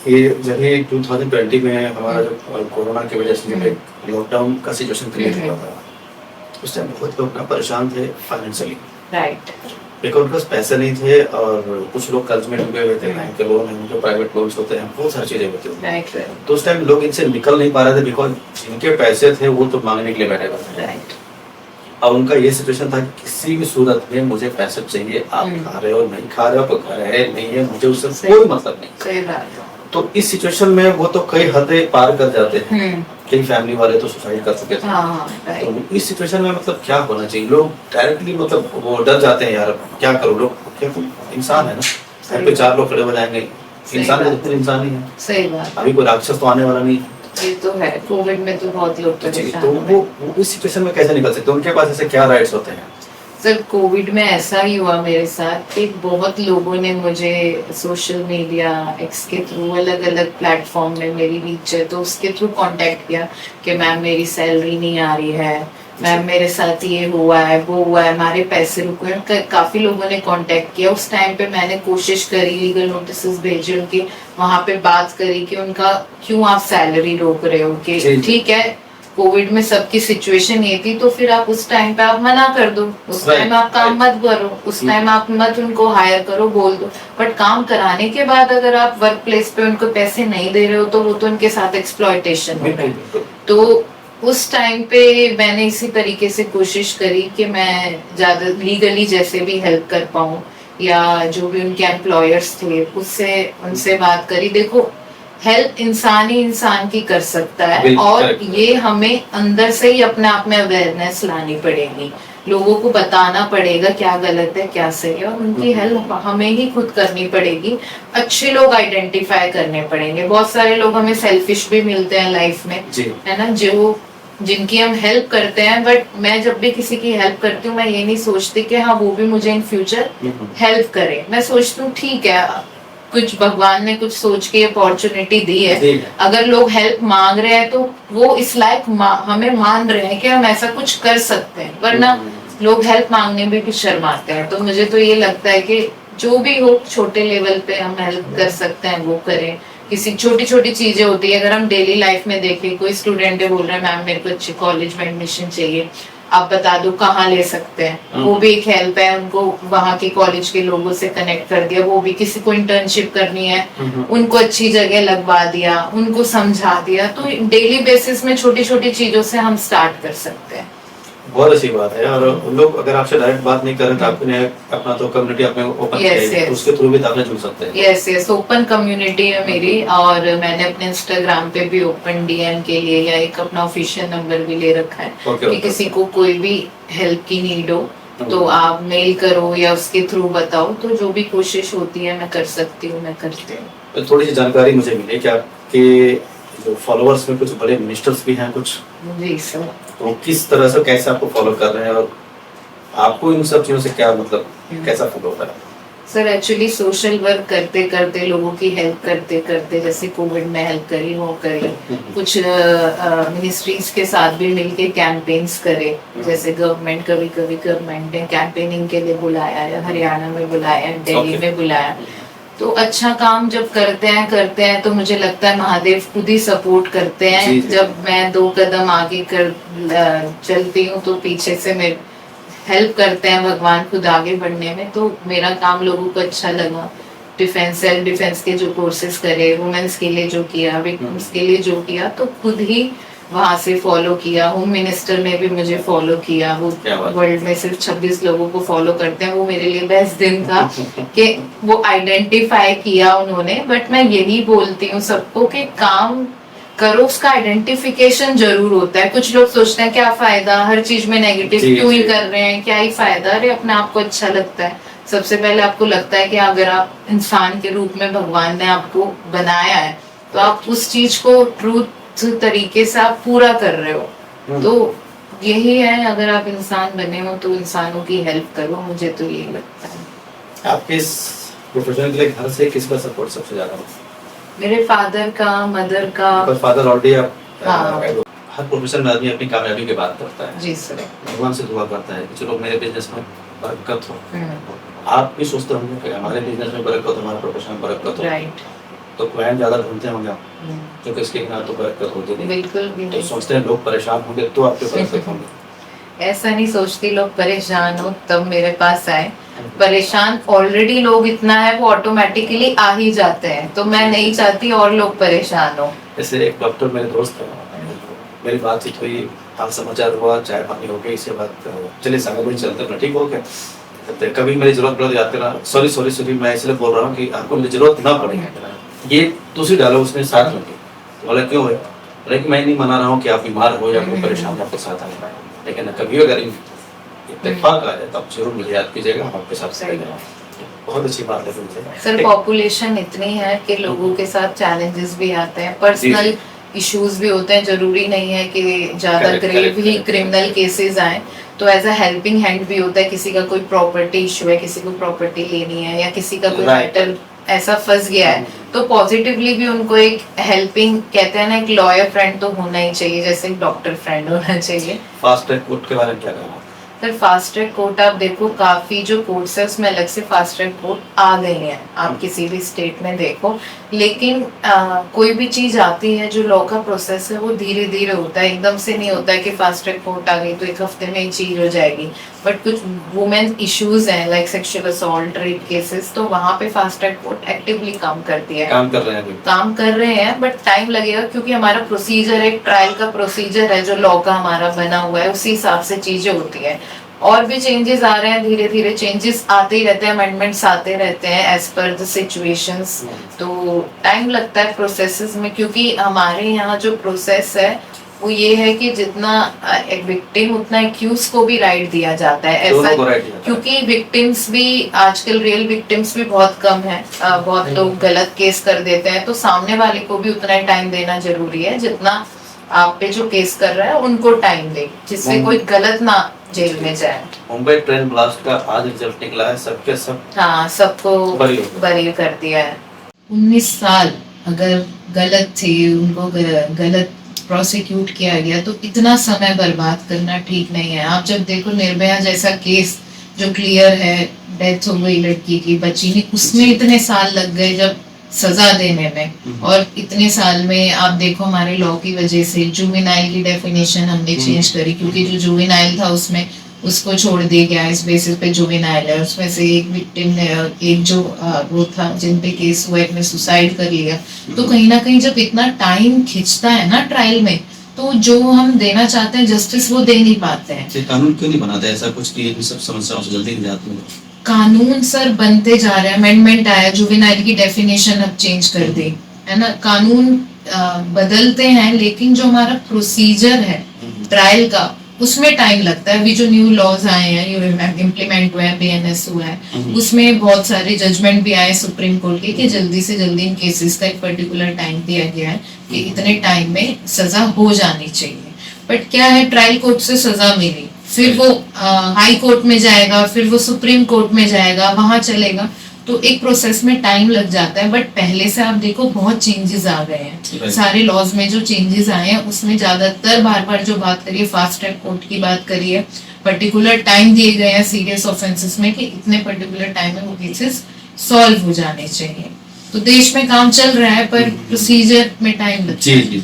[SPEAKER 1] ये जब 2020 में हमारा जो कोरोना की वजह से जब लॉकडाउन का सिचुएशन क्रिएट हुआ था, उस टाइम बहुत लोग ना परेशान थे फाइनेंशियली।
[SPEAKER 2] राइट।
[SPEAKER 1] बिकॉज उनके पास पैसे नहीं थे और कुछ लोग कर्ज में डूबे हुए थे, बैंक के लोन है, जो प्राइवेट लोन्स होते हैं, बहुत सारी चीजें होती हैं।
[SPEAKER 2] राइट।
[SPEAKER 1] तो उस टाइम लोग इनसे निकल नहीं पा रहे थे बिकॉज जिनके पैसे थे वो तो मांगने के लिए बैठे हुए थे।
[SPEAKER 2] राइट।
[SPEAKER 1] अब उनका ये सिचुएशन था कि किसी भी सूरत में मुझे पैसे चाहिए, आप खा रहे हो नहीं खा रहे हो, तो घर है नहीं है, मुझे उससे कोई मतलब नहीं।
[SPEAKER 2] सही बात है।
[SPEAKER 1] तो इस सिचुएशन में वो तो कई हदें पार कर जाते हैं, कई फैमिली वाले तो सुसाइड कर चुके थे। तो इस सिचुएशन में मतलब क्या होना चाहिए? लोग डायरेक्टली मतलब वो डर जाते हैं, यार क्या करो, लोग क्या इंसान है ना, घर पे 4 लोग खड़े हो जाएंगे, इंसान है तो इंसान ही है।
[SPEAKER 2] सही बात।
[SPEAKER 1] अभी कोई राक्षस तो आने वाला नहीं।
[SPEAKER 2] ये तो है, कोविड में तो बहुत लोग
[SPEAKER 1] तो वो इस सिचुएशन में कैसे निकल सकते हैं? उनके पास ऐसे क्या राइट्स होते हैं?
[SPEAKER 2] सर कोविड में ऐसा ही हुआ मेरे साथ कि बहुत लोगों ने मुझे सोशल मीडिया एक्स के थ्रू, अलग अलग प्लेटफॉर्म में मेरी रीच है तो उसके थ्रू कांटेक्ट किया कि मैम मेरी सैलरी नहीं आ रही है, मैम मेरे साथ ये हुआ है वो हुआ है, हमारे पैसे रुके हैं। काफी लोगों ने कांटेक्ट किया। उस टाइम पे मैंने कोशिश करी, लीगल नोटिस भेजे उनके, वहां पे बात करी कि उनका क्यों आप सैलरी रोक रहे हो, कि ठीक है कोविड में सबकी सिचुएशन ये थी तो फिर आप उस टाइम पे आप मना कर दो, उस टाइम आप काम मत करो, उस टाइम आप मत उनको हायर करो, बोल दो। बट काम कराने के बाद अगर आप वर्क प्लेस पे उनको पैसे नहीं दे रहे हो तो वो तो उनके साथ एक्सप्लॉयटेशन हो रहा है। तो उस टाइम पे मैंने इसी तरीके से कोशिश करी कि मैं ज्यादा लीगली जैसे भी हेल्प कर पाऊँ, या जो भी उनके एम्प्लॉयर्स थे उससे उनसे बात करी। देखो हेल्प इंसान ही इंसान की कर सकता है और ये हमें अंदर से ही अपने आप में अवेयरनेस लानी पड़ेगी, लोगों को बताना पड़ेगा क्या गलत है क्या सही है, और उनकी हेल्प हमें ही खुद करनी पड़ेगी। अच्छे लोग आइडेंटिफाई करने पड़ेंगे। बहुत सारे लोग हमें सेल्फिश भी मिलते हैं लाइफ में, है ना, जो जिनकी हम हेल्प करते हैं। बट मैं जब भी किसी की हेल्प करती हूँ मैं ये नहीं सोचती कि हाँ वो भी मुझे इन फ्यूचर हेल्प करे। मैं सोचती हूँ ठीक है कुछ भगवान ने कुछ सोच के अपॉर्चुनिटी दी है, अगर लोग हेल्प मांग रहे हैं तो वो इस लायक हमें मान रहे हैं कि हम ऐसा कुछ कर सकते हैं। वरना लोग हेल्प मांगने में भी शर्माते हैं। तो मुझे तो ये लगता है कि जो भी हो छोटे लेवल पे हम हेल्प कर सकते हैं वो करें। किसी छोटी छोटी चीजें होती है, अगर हम डेली लाइफ में देखें, कोई स्टूडेंट है बोल रहा है मैम मेरे को अच्छे कॉलेज में एडमिशन चाहिए, आप बता दो कहाँ ले सकते हैं, वो भी एक हेल्प है। उनको वहाँ के कॉलेज के लोगों से कनेक्ट कर दिया, वो भी किसी को इंटर्नशिप करनी है उनको अच्छी जगह लगवा दिया, उनको समझा दिया। तो डेली बेसिस में छोटी छोटी चीजों से हम स्टार्ट कर सकते हैं।
[SPEAKER 1] बहुत अच्छी बात है। और लोग अगर आपसे डायरेक्ट बात नहीं करें तो आपने अपना तो कम्युनिटी आपने ओपन किया है, तो उसके थ्रू भी आपने जुड़ सकते हैं।
[SPEAKER 2] यस ओपन कम्युनिटी है मेरी, और मैंने अपने इंस्टाग्राम पे भी ओपन डीएम के लिए या एक अपना ऑफिशियल नंबर भी ले रखा है कि किसी को कोई भी हेल्प की नीड हो तो आप मेल करो या उसके थ्रू बताओ, तो जो भी कोशिश होती है मैं कर सकती हूँ, मैं करती हूँ।
[SPEAKER 1] तो थोड़ी सी जानकारी मुझे मिली कि आपके जो फॉलोअर्स में कुछ बड़े मिनिस्टर्स भी हैं कुछ,
[SPEAKER 2] जी सर।
[SPEAKER 1] तो किस तरह से कैसे आपको फॉलो कर रहे हैं और आपको इन सब चीजों से क्या मतलब कैसा फील होता है?
[SPEAKER 2] सर एक्चुअली सोशल वर्क करते करते, लोगों की हेल्प करते करते, जैसे कोविड में हेल्प करी वो करी, कुछ मिनिस्ट्रीज के साथ भी मिलके कैंपेन्स करे, जैसे गवर्नमेंट कभी कभी गवर्नमेंट ने कैंपेनिंग के लिए बुलाया है, हरियाणा में बुलाया है, दिल्ली में बुलाया। तो अच्छा काम जब करते हैं तो मुझे लगता है महादेव खुद ही सपोर्ट करते हैं। जब मैं 2 कदम आगे कर चलती हूँ तो पीछे से मेरे हेल्प करते हैं भगवान खुद आगे बढ़ने में। तो मेरा काम लोगों को अच्छा लगा। डिफेंस, सेल्फ डिफेंस के जो कोर्सेज करे, वुमेन्स के लिए जो किया, विक्टिम्स के लिए जो किया, तो खुद ही वहां से फॉलो किया। होम मिनिस्टर ने भी मुझे फॉलो किया। वो वर्ल्ड में सिर्फ 26 लोगों को फॉलो करते हैं। वो मेरे लिए बेस्ट दिन था कि वो आइडेंटिफाई किया उन्होंने। बट मैं यही बोलती हूँ सबको कि काम करो, उसका आइडेंटिफिकेशन जरूर होता है। कुछ लोग सोचते हैं क्या फायदा, हर चीज में नेगेटिव क्यों ही कर रहे हैं, क्या ही फायदा। अरे अपने आप को अच्छा लगता है, सबसे पहले आपको लगता है कि अगर आप इंसान के रूप में भगवान ने आपको बनाया है तो आप उस चीज को ट्रूथ तरीके से आप पूरा कर रहे हो। तो यही है, अगर आप इंसान बने हो तो इंसानों की हेल्प करो, मुझे तो यही लगता है।
[SPEAKER 1] आपके इस प्रोफेशन के लिए घर से किसका सपोर्ट सबसे ज्यादा है?
[SPEAKER 2] मेरे फादर का, मदर का।
[SPEAKER 1] फादर ऑलरेडी आप
[SPEAKER 2] हाँ।
[SPEAKER 1] हर प्रोफेशन में आदमी अपनी कामयाबी की बात करता है।
[SPEAKER 2] जी सर।
[SPEAKER 1] भगवान से दुआ करता है कि चलो मेरे बिजनेस में बरकत हो। आप भी सोचते होंगे कि हमारे बिजनेस में बरकत हो, हमारे प्रोफेशन में बरकत हो।
[SPEAKER 2] राइट।
[SPEAKER 1] तो क्लाइंट ज्यादा ढूंढते होंगे आप, क्योंकि इसके बिना तो बरकत होती नहीं।
[SPEAKER 2] बिल्कुल भी
[SPEAKER 1] तो सोचते हैं लोग परेशान होंगे तो आपके बरकत होंगे।
[SPEAKER 2] ऐसा नहीं सोचती लोग परेशान हो तब मेरे पास आए। परेशान ऑलरेडी लोग इतना है, वो ऑटोमेटिकली आ ही जाते हैं। तो मैं नहीं चाहती और लोग परेशान हो।
[SPEAKER 1] जैसे एक डॉक्टर मेरे दोस्त है, मेरी बातचीत हुई, हाल समाचार हुआ, चाय पानी हो गई, इसके बाद चलिए सागर चलते हैं, ठीक हो गया। कभी मेरी जरूरत पड़े याद करना, सॉरी मैं इसलिए बोल रहा हूँ कि आपको मेरी जरूरत ना पड़े। ये दूसरी डालो उसमें साथ लगे। बोला क्यों है? बोला कि मैं नहीं मना रहा हूँ कि आप बीमार हो या कोई परेशान आपके साथ आए, लेकिन कभी अगर इत्तेफाक आ जाए तो आप जरूर मुझे याद कीजिएगा, हम आपके साथ रहेंगे। बहुत अच्छी बात है तुमसे।
[SPEAKER 2] सर पॉपुलेशन इतनी है कि लोगों के साथ चैलेंजेस भी आते हैं, पर्सनल इश्यूज भी होते हैं। जरूरी नहीं है कि ज्यादा ग्रेव ही क्रिमिनल केसेस आए। तो एज अ हेल्पिंग हैंड भी होता है। किसी का कोई प्रॉपर्टी इशू है, किसी को प्रॉपर्टी लेनी है, या किसी का कोई मैटर ऐसा फंस गया है, तो पॉजिटिवली भी उनको एक हेल्पिंग, कहते हैं ना, एक लॉयर फ्रेंड तो होना ही चाहिए, जैसे एक डॉक्टर फ्रेंड होना चाहिए।
[SPEAKER 1] फास्ट ट्रैक कोर्ट के बारे में क्या कहना?
[SPEAKER 2] सर फास्ट ट्रैक कोर्ट आप देखो, काफी जो कोर्ट्स है उसमें अलग से फास्ट ट्रैक कोर्ट आ गई हैं, आप किसी भी स्टेट में देखो। लेकिन कोई भी चीज आती है, जो लॉ का प्रोसेस है वो धीरे धीरे होता है, एकदम से नहीं होता है कि फास्ट ट्रैक कोर्ट आ गई तो एक हफ्ते में ये चीज हो जाएगी। बट कुछ वुमेन इश्यूज हैं like sexual assault, rape cases, तो वहाँ पे फास्ट ट्रैक कोर्ट एक्टिवली काम करती है।
[SPEAKER 1] काम कर रहे हैं
[SPEAKER 2] बट टाइम लगेगा, क्योंकि हमारा प्रोसीजर, एक ट्रायल का प्रोसीजर है जो लॉ का हमारा बना हुआ है, उसी हिसाब से चीजें होती है। और भी चेंजेस आ रहे हैं, धीरे धीरे चेंजेस आते ही रहते हैं, अमेंडमेंट्स आते रहते हैं एज पर द सिचुएशंस। तो टाइम लगता है प्रोसेसेस में, क्योंकि हमारे यहाँ जो प्रोसेस है वो ये है कि जितना एक विक्टिम उतना एक्यूज को भी राइट दिया जाता है। ऐसा क्योंकि विक्टिम्स भी आजकल, रियल विक्टिम्स भी बहुत कम है। बहुत लोग गलत केस कर देते हैं, तो सामने वाले को भी उतना ही टाइम देना जरूरी है जितना आप पे जो केस कर रहा है उनको टाइम दे, जिससे कोई गलत ना जेल में जाए।
[SPEAKER 1] मुंबई ट्रेन ब्लास्ट का आज रिजल्ट निकला है, सबके सब
[SPEAKER 2] हाँ, सबको बरी कर दिया है। 19 साल अगर गलत थे, उनको गलत प्रोसिक्यूट किया गया, तो इतना समय बर्बाद करना ठीक नहीं है। आप जब देखो निर्भया जैसा केस जो क्लियर है, डेथ हो गई लड़की की, बची नहीं, उसमें इतने साल लग गए जब सजा देने में, और इतने साल में आप देखो हमारे लॉ की वजह से जुवेनाइल की डेफिनेशन हमने चेंज करी, क्योंकि जो जुवेनाइल था उसमें उसको छोड़ दिया गया इस बेसिस पे जुवेनाइल है। उसमें से एक विक्टिम ने, एक जो वो था जिन पे केस हुआ, एक ने सुसाइड कर लिया। तो कहीं ना कहीं जब इतना टाइम खिंचता है ना ट्रायल में, तो जो हम देना चाहते हैं जस्टिस वो दे नहीं पाते हैं।
[SPEAKER 1] कानून क्यों नहीं बनाते ऐसा कुछ कि इन सब समस्याओं से जल्दी निजात मिले?
[SPEAKER 2] कानून सर बनते जा रहे हैं, अमेंडमेंट आया, जुवेनाइल की डेफिनेशन अब चेंज कर दी है ना, कानून बदलते हैं, लेकिन जो हमारा प्रोसीजर है ट्रायल का उसमें टाइम लगता है। अभी जो न्यू लॉज आए हैं, इम्प्लीमेंट हुए हैं, बीएनएस हुआ है, उसमें बहुत सारे जजमेंट भी आए सुप्रीम कोर्ट के कि जल्दी से जल्दी इन केसेस का एक पर्टिकुलर टाइम दिया गया है कि इतने टाइम में सजा हो जानी चाहिए। बट क्या है, ट्रायल कोर्ट से सजा मिली, फिर वो हाई कोर्ट में जाएगा, फिर वो सुप्रीम कोर्ट में जाएगा, वहां चलेगा, तो एक प्रोसेस में टाइम लग जाता है। बट पहले से आप देखो बहुत चेंजेस आ गए हैं, सारे लॉज में जो चेंजेस आए हैं उसमें ज्यादातर बार बार जो बात करिए फास्ट ट्रैक कोर्ट की बात करिए, पर्टिकुलर टाइम दिए गए हैं सीरियस ऑफेंसेस में कि इतने पर्टिकुलर टाइम में वो केसेस सॉल्व हो जाने चाहिए। तो देश में काम चल रहा है पर प्रोसीजर में टाइम लगता है।
[SPEAKER 1] जी,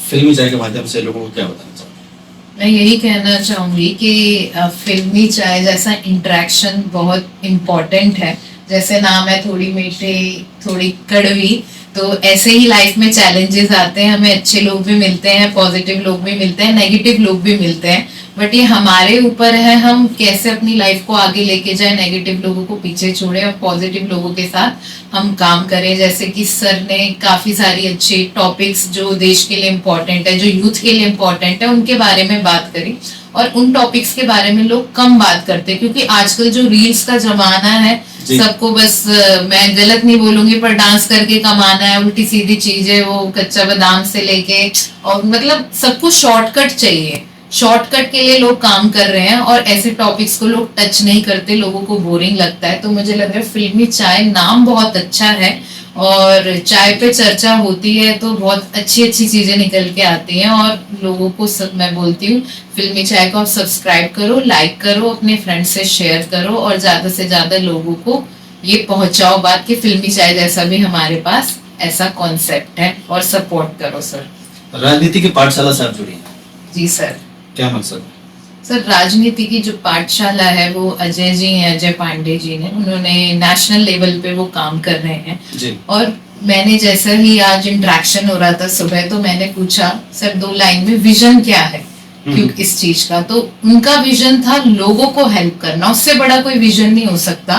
[SPEAKER 1] फिल्मी चाय के माध्यम से लोगों को क्या बताना चाहते हैं?
[SPEAKER 2] मैं यही कहना चाहूंगी कि फिल्मी चाय जैसा इंटरेक्शन बहुत इम्पोर्टेंट है। जैसे नाम है, थोड़ी मीठी थोड़ी कड़वी, तो ऐसे ही लाइफ में चैलेंजेस आते हैं, हमें अच्छे लोग भी मिलते हैं, पॉजिटिव लोग भी मिलते हैं, नेगेटिव लोग भी मिलते हैं, बट ये हमारे ऊपर है हम कैसे अपनी लाइफ को आगे लेके जाए, नेगेटिव लोगों को पीछे छोड़े और पॉजिटिव लोगों के साथ हम काम करें। जैसे कि सर ने काफी सारी अच्छी टॉपिक्स जो देश के लिए इम्पोर्टेंट है, जो यूथ के लिए इम्पोर्टेंट है, उनके बारे में बात करी, और उन टॉपिक्स के बारे में लोग कम बात करते हैं, क्योंकि आजकल जो रील्स का जमाना है, सबको बस मैं गलत नहीं बोलूंगी पर डांस करके कमाना है, उल्टी सीधी चीजें, वो कच्चा बादाम से लेके, और मतलब सबको शॉर्टकट चाहिए, शॉर्टकट के लिए लोग काम कर रहे हैं और ऐसे टॉपिक्स को लोग टच नहीं करते, लोगों को बोरिंग लगता है। तो मुझे लग रहा है फिल्मी चाय नाम बहुत अच्छा है, और चाय पे चर्चा होती है तो बहुत अच्छी अच्छी चीजें निकल के आती हैं, और लोगों को सब मैं बोलती हूँ फिल्मी चाय को आप सब्सक्राइब करो, लाइक करो, अपने फ्रेंड से शेयर करो, और ज्यादा से ज्यादा लोगों को ये पहुंचाओ बात कि फिल्मी चाय जैसा भी हमारे पास ऐसा कॉन्सेप्ट है, और सपोर्ट करो सर।
[SPEAKER 1] राजनीति की पाठशाला से आप जुड़ी हैं?
[SPEAKER 2] जी सर।
[SPEAKER 1] क्या मकसद?
[SPEAKER 2] सर राजनीति की जो पाठशाला है वो अजय जी हैं, अजय पांडे जी ने, उन्होंने नेशनल लेवल पे वो काम कर रहे हैं
[SPEAKER 1] जी।
[SPEAKER 2] और मैंने जैसा ही आज इंटरेक्शन हो रहा था सुबह, तो मैंने पूछा सर 2 लाइन में विजन क्या है क्योंकि इस चीज का, तो उनका विजन था लोगों को हेल्प करना, उससे बड़ा कोई विजन नहीं हो सकता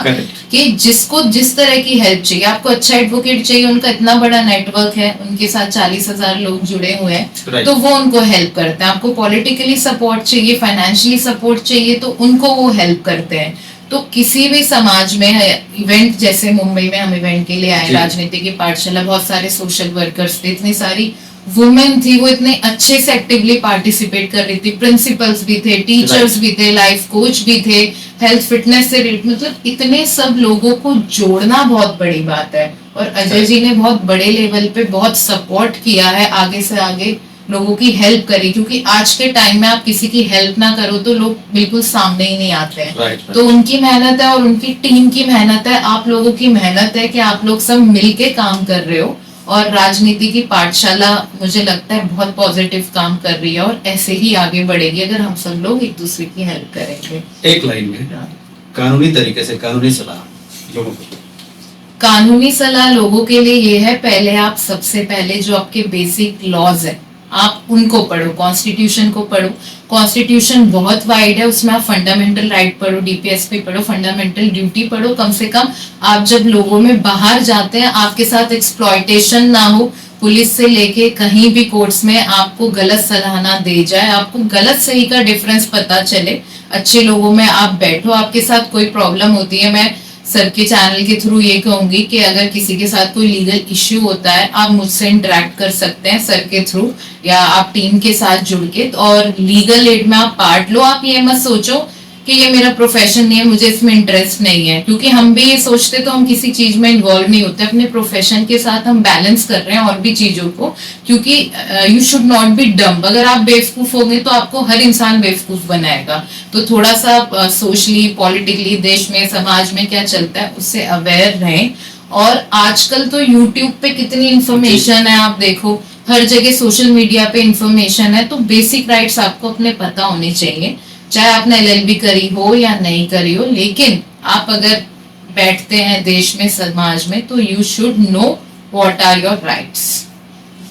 [SPEAKER 2] कि जिसको जिस तरह की हेल्प चाहिए, आपको अच्छा एडवोकेट चाहिए, उनका इतना बड़ा नेटवर्क है, उनके साथ 40,000 लोग जुड़े हुए हैं, तो वो उनको हेल्प करते हैं। आपको पॉलिटिकली सपोर्ट चाहिए, फाइनेंशियली सपोर्ट चाहिए, तो उनको वो हेल्प करते हैं। तो किसी भी समाज में इवेंट, जैसे मुंबई में हम इवेंट के लिए आए, राजनीति की पाठशाला, बहुत सारे सोशल वर्कर्स थे, इतनी सारी वुमेन थी, वो इतने अच्छे से एक्टिवली पार्टिसिपेट कर रही थी, प्रिंसिपल्स भी थे, टीचर्स भी थे, लाइफ कोच भी थे, हेल्थ फिटनेस से मतलब इतने सब लोगों को जोड़ना बहुत बड़ी बात है। और अजय जी ने बहुत बड़े लेवल पे बहुत सपोर्ट किया है, आगे से आगे लोगों की हेल्प करी, क्योंकि आज के टाइम में आप किसी की हेल्प ना करो तो लोग बिल्कुल सामने ही नहीं आते हैं। तो उनकी मेहनत है और उनकी टीम की मेहनत है, आप लोगों की मेहनत है कि आप लोग सब मिलके काम कर रहे हो, और राजनीति की पाठशाला मुझे लगता है बहुत पॉजिटिव काम कर रही है और ऐसे ही आगे बढ़ेगी अगर हम सब लोग एक दूसरे की हेल्प करेंगे।
[SPEAKER 1] एक लाइन में कानूनी तरीके से कानूनी सलाह लोगों को।
[SPEAKER 2] कानूनी सलाह लोगों के लिए ये है, पहले आप सबसे पहले जो आपके बेसिक लॉज है आप उनको पढ़ो, कॉन्स्टिट्यूशन को पढ़ो। कॉन्स्टिट्यूशन बहुत वाइड है, उसमें आप फंडामेंटल राइट पढ़ो, डीपीएसपी पढ़ो, फंडामेंटल ड्यूटी पढ़ो। कम से कम आप जब लोगों में बाहर जाते हैं आपके साथ एक्सप्लॉयटेशन ना हो, पुलिस से लेके कहीं भी कोर्ट्स में आपको गलत सलाह ना दे जाए, आपको गलत सही का डिफरेंस पता चले, अच्छे लोगों में आप बैठो। आपके साथ कोई प्रॉब्लम होती है, मैं सर के चैनल के थ्रू ये कहूंगी कि अगर किसी के साथ कोई लीगल इश्यू होता है आप मुझसे इंटरेक्ट कर सकते हैं सर के थ्रू, या आप टीम के साथ जुड़ के, और लीगल एड में आप पार्ट लो। आप ये मत सोचो कि ये मेरा प्रोफेशन नहीं है, मुझे इसमें इंटरेस्ट नहीं है, क्योंकि हम भी ये सोचते तो हम किसी चीज में इन्वॉल्व नहीं होते, अपने प्रोफेशन के साथ हम बैलेंस कर रहे हैं और भी चीजों को, क्योंकि यू शुड नॉट बी डम। अगर आप बेवकूफ होंगे तो आपको हर इंसान बेवकूफ बनाएगा। तो थोड़ा सा सोशली पॉलिटिकली देश में समाज में क्या चलता है उससे अवेयर रहें। और आजकल तो यूट्यूब पे कितनी इंफॉर्मेशन है, आप देखो हर जगह सोशल मीडिया पे इंफॉर्मेशन है, तो बेसिक राइट्स आपको अपने पता होने चाहिए, चाहे आपने LLB करी हो या नहीं करी हो। लेकिन आप अगर बैठते हैं देश में समाज में तो you should know what are your rights.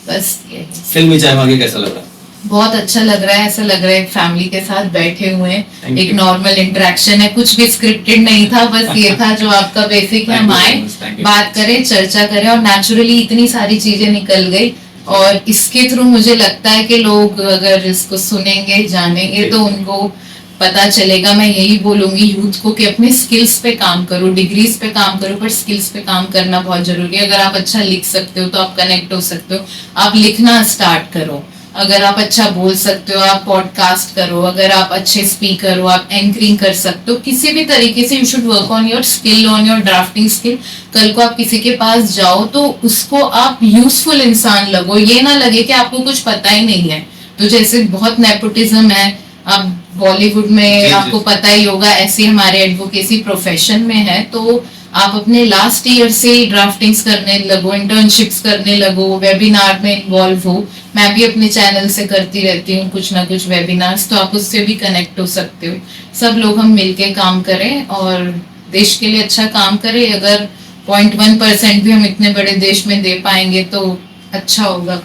[SPEAKER 2] बस ये
[SPEAKER 1] फिल्मी चाय मांगे कैसा लग रहा है?
[SPEAKER 2] बहुत अच्छा लग रहा है, ऐसा लग रहा है फैमिली के साथ बैठे हुए हैं, एक नॉर्मल इंटरेक्शन है, कुछ भी स्क्रिप्टेड नहीं था, बस ये था जो आपका बेसिक है, हम आए बात करें चर्चा करें और नेचुरली इतनी सारी चीजें निकल गई। और इसके थ्रू मुझे लगता है कि लोग अगर इसको सुनेंगे जानेंगे तो उनको पता चलेगा। मैं यही बोलूंगी यूथ को कि अपने स्किल्स पे काम करो, डिग्रीज पे काम करो, पर स्किल्स पे काम करना बहुत जरूरी है। अगर आप अच्छा लिख सकते हो तो आप कनेक्ट हो सकते हो, आप लिखना स्टार्ट करो। अगर आप अच्छा बोल सकते हो आप पॉडकास्ट करो, अगर आप अच्छे स्पीकर हो आप एंकरिंग कर सकते हो, किसी भी तरीके से you should work on your skill, on your drafting skill. कल को आप किसी के पास जाओ तो उसको आप यूजफुल इंसान लगो, ये ना लगे कि आपको कुछ पता ही नहीं है। तो जैसे बहुत नेपोटिज्म है, आप बॉलीवुड में आपको पता ही होगा, ऐसे हमारे एडवोकेसी प्रोफेशन में है, तो आप अपने लास्ट ईयर से ड्राफ्टिंग्स करने लगो, इंटर्नशिप्स करने लगो, वेबिनार में इन्वॉल्व हो। मैं भी अपने चैनल से करती रहती हूँ कुछ ना कुछ वेबिनार्स, तो आप उससे भी कनेक्ट हो सकते हो। सब लोग हम मिलके काम करें और देश के लिए अच्छा काम करें। अगर 0.1% भी हम इतने बड़े देश में दे पाएंगे तो अच्छा होगा।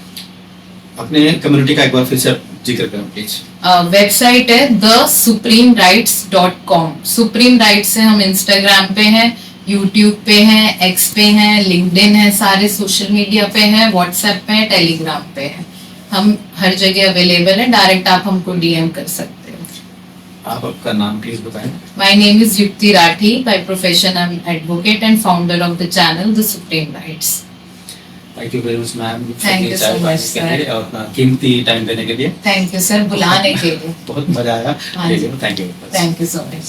[SPEAKER 1] अपने कम्युनिटी का एक बार फिर से जिक्र करें प्लीज।
[SPEAKER 2] वेबसाइट है thesupremerights.com। सुप्रीम राइट्स से हम इंस्टाग्राम पे हैं, यूट्यूब पे हैं, एक्स पे हैं, लिंक्डइन है, सारे सोशल मीडिया पे हैं, व्हाट्सएप पे हैं, टेलीग्राम पे हैं, हम हर जगह अवेलेबल है। डायरेक्ट आप हमको DM कर सकते हो।
[SPEAKER 1] आप आपका नाम प्लीज बताएं।
[SPEAKER 2] माय नेम इज युक्ति Rathi, by profession I am advocate and founder of the channel the supreme rights.
[SPEAKER 1] Thank you very much ma'am,
[SPEAKER 2] Thank you so much, sir.
[SPEAKER 1] और अपना कीमती टाइम देने के लिए।
[SPEAKER 2] थैंक यू सर, बुलाने के लिए
[SPEAKER 1] बहुत मजा आया।
[SPEAKER 2] हाँ जी।
[SPEAKER 1] Thank you.
[SPEAKER 2] Thank you so much.